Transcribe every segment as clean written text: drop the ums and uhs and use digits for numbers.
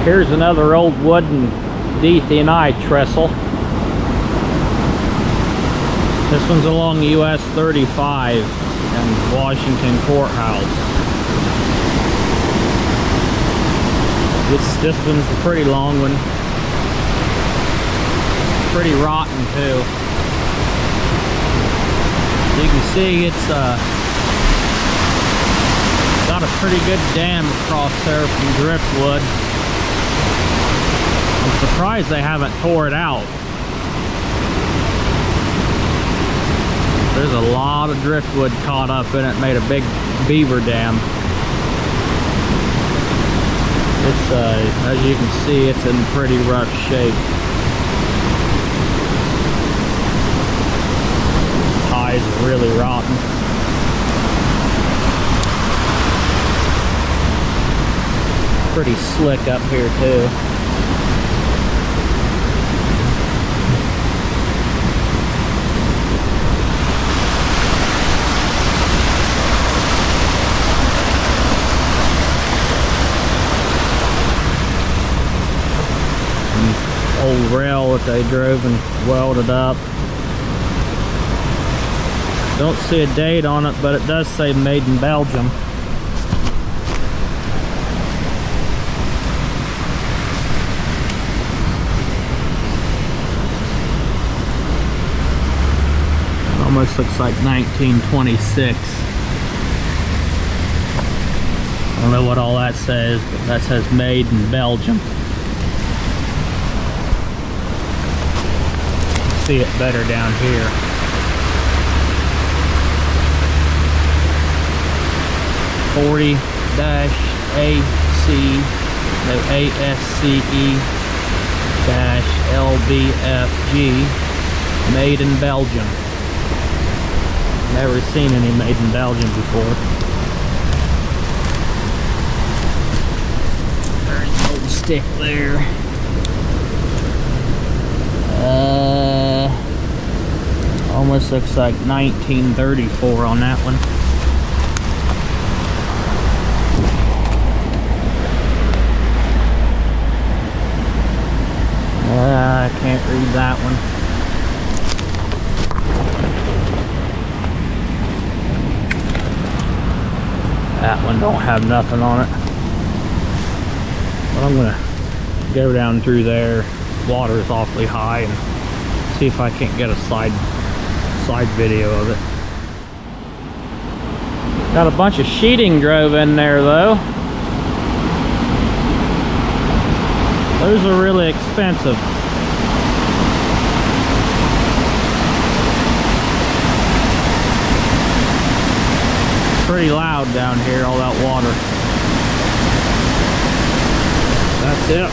Here's another old wooden DT&I trestle. This one's along US 35 and Washington Courthouse. This one's a pretty long one. Pretty rotten too. You can see it's got a pretty good dam across there from driftwood. I'm surprised they haven't tore it out. There's a lot of driftwood caught up in it, made a big beaver dam. It's as you can see, it's in pretty rough shape. Ties are really rotten. Pretty slick up here too. Old rail that they drove and welded up. Don't see a date on it, but it does say made in Belgium. It almost looks like 1926. I don't know what all that says, but that says made in Belgium. See it better down here. ASCE-LBFG, made in Belgium. Never seen any made in Belgium before. There's an old stick there. Almost looks like 1934 on that one. I can't read that one. That one don't have nothing on it. But I'm gonna go down through there. Water's awfully high, and see if I can't get a side video of it. Got a bunch of sheeting drove in there though. Those are really expensive. Pretty loud down here, all that water. That's it.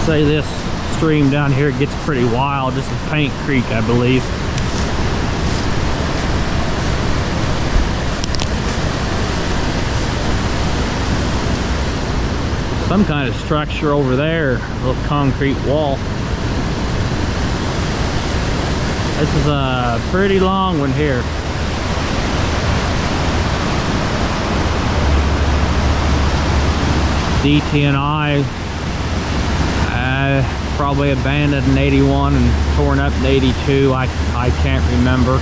Say this stream down here gets pretty wild. This is Paint Creek, I believe. Some kind of structure over there, a little concrete wall. This is a pretty long one here. DT&I. Probably abandoned in 81 and torn up in 82. I can't remember.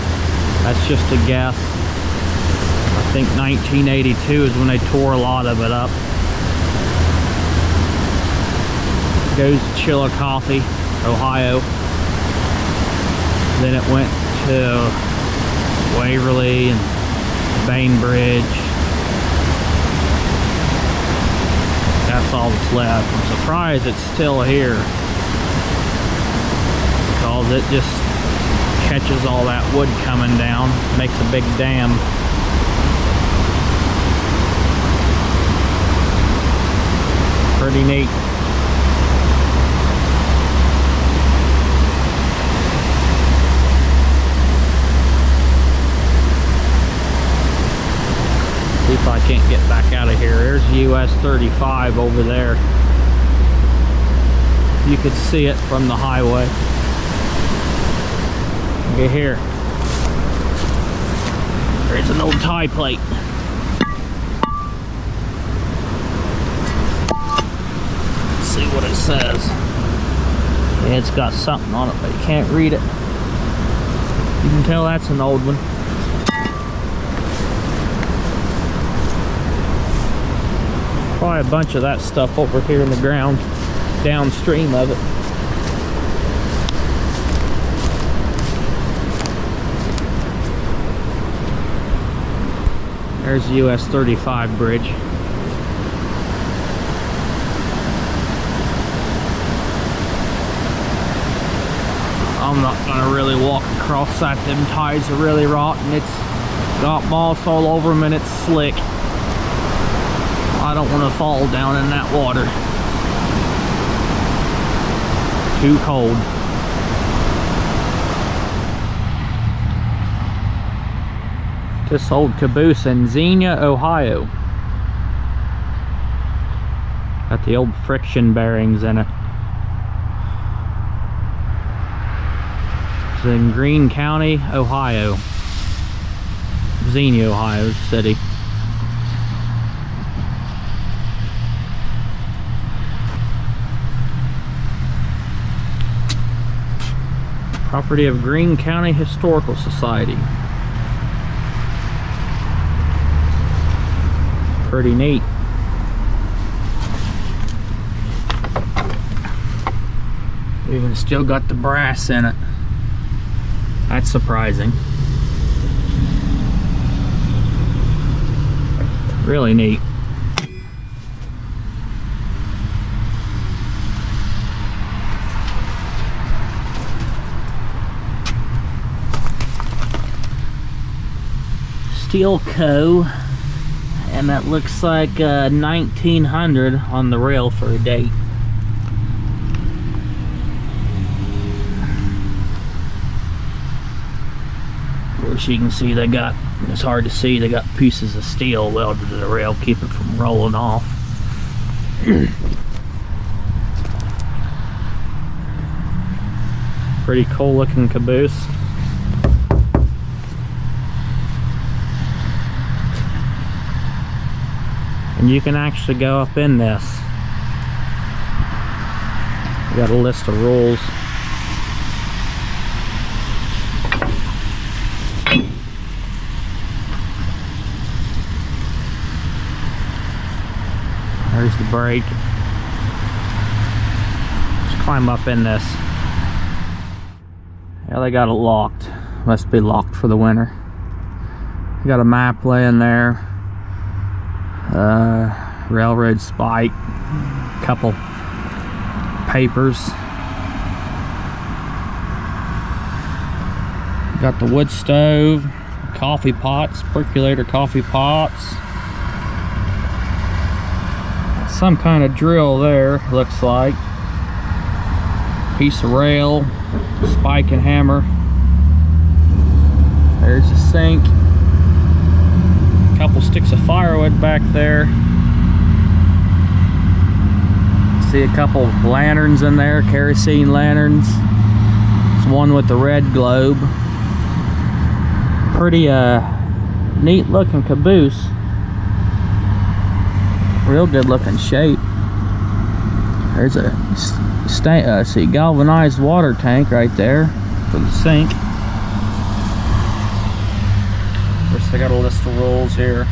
That's just a guess. I think 1982 is when they tore a lot of it up. Goes to Chillicothe, Ohio. Then it went to Waverly and Bainbridge. That's all that's left. I'm surprised it's still here, because it just catches all that wood coming down, makes a big dam. Pretty neat. can't get back out of here. There's US 35 over there. You could see it from the highway. Look here. There's an old tie plate. Let's see what it says. Yeah, it's got something on it, but you can't read it. You can tell that's an old one. Probably a bunch of that stuff over here in the ground, downstream of it. There's the US 35 bridge. I'm not gonna really walk across that. Them ties are really rotten. It's got moss all over them and it's slick. I don't want to fall down in that water. Too cold. This old caboose in Xenia, Ohio. Got the old friction bearings in it. It's in Greene County, Ohio. Xenia, Ohio city. Property of Greene County Historical Society. Pretty neat. Even still got the brass in it. That's surprising. Really neat. Steel Co. And that looks like 1900 on the rail for a date. Of course, you can see they got, it's hard to see, they got pieces of steel welded to the rail, keep it from rolling off. Pretty cool looking caboose. And you can actually go up in this. We got a list of rules. There's the brake. Let's climb up in this. Yeah, they got it locked. Must be locked for the winter. We got a map laying there. Railroad spike, couple papers. Got the wood stove, coffee pots, percolator coffee pots. Some kind of drill there, looks like. Piece of rail, spike and hammer. There's the sink. Couple sticks of firewood back there. See a couple of lanterns in there, kerosene lanterns. There's one with the red globe. Pretty neat looking caboose. Real good looking shape. There's a see galvanized water tank right there for the sink. I got a list of rules here.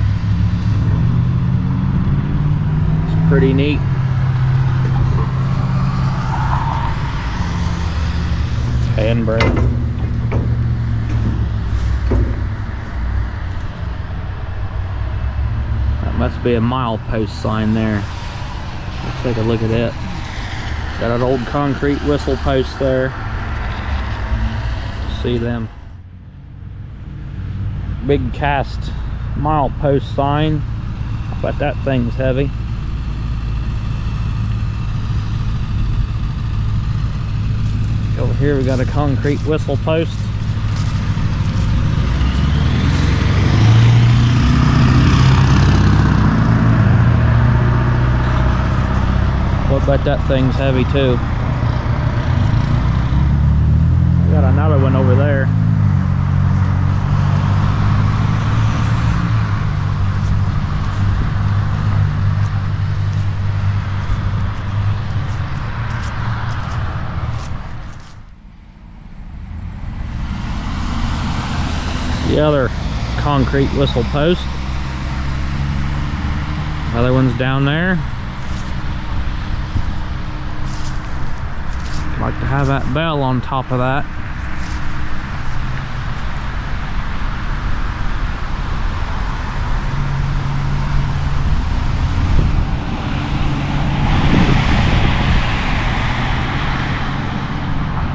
It's pretty neat. Handbrake. That must be a milepost sign there. Let's take a look at it. Got an old concrete whistle post there. See them. Big cast milepost sign. I bet that thing's heavy. Over here we got a concrete whistle post. Oh, I bet that thing's heavy too. We got another one over there. The other concrete whistle post. Other one's down there. Like to have that bell on top of that.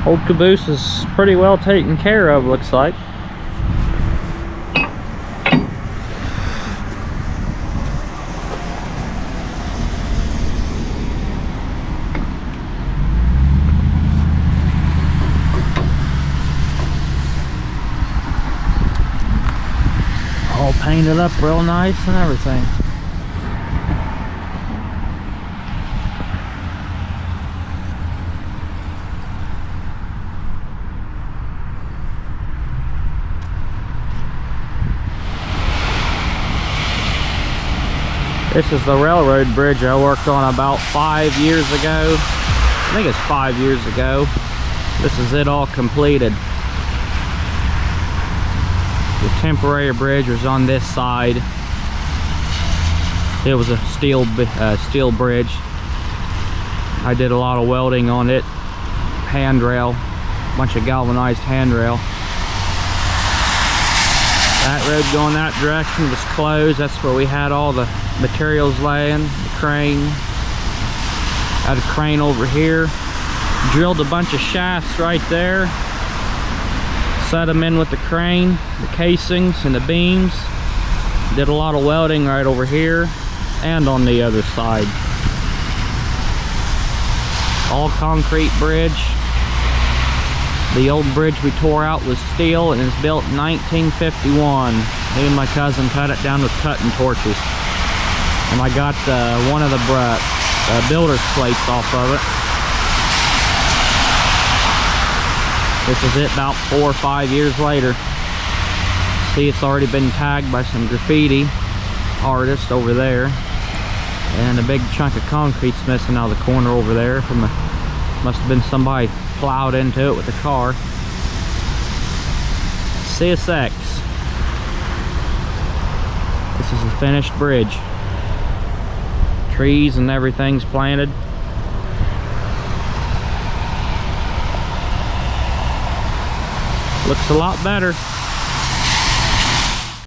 Old caboose is pretty well taken care of, looks like. All painted up real nice and everything. This is the railroad bridge I worked on about 5 years ago. I think it's 5 years ago. This is it all completed. The temporary bridge was on this side. It was a steel bridge. I did a lot of welding on it. Handrail, bunch of galvanized handrail. That road going that direction was closed. That's where we had all the materials laying, the crane. Had a crane over here. Drilled a bunch of shafts right there. Set them in with the crane, the casings and the beams. Did a lot of welding right over here and on the other side. All concrete bridge. The old bridge we tore out was steel and it was built in 1951. Me and my cousin cut it down with cutting torches. And I got one of the builder's plates off of it. This is it about 4 or 5 years later. See, it's already been tagged by some graffiti artists over there. And a big chunk of concrete's missing out of the corner over there from must have been somebody plowed into it with a car. CSX. This is the finished bridge. Trees and everything's planted. Looks a lot better.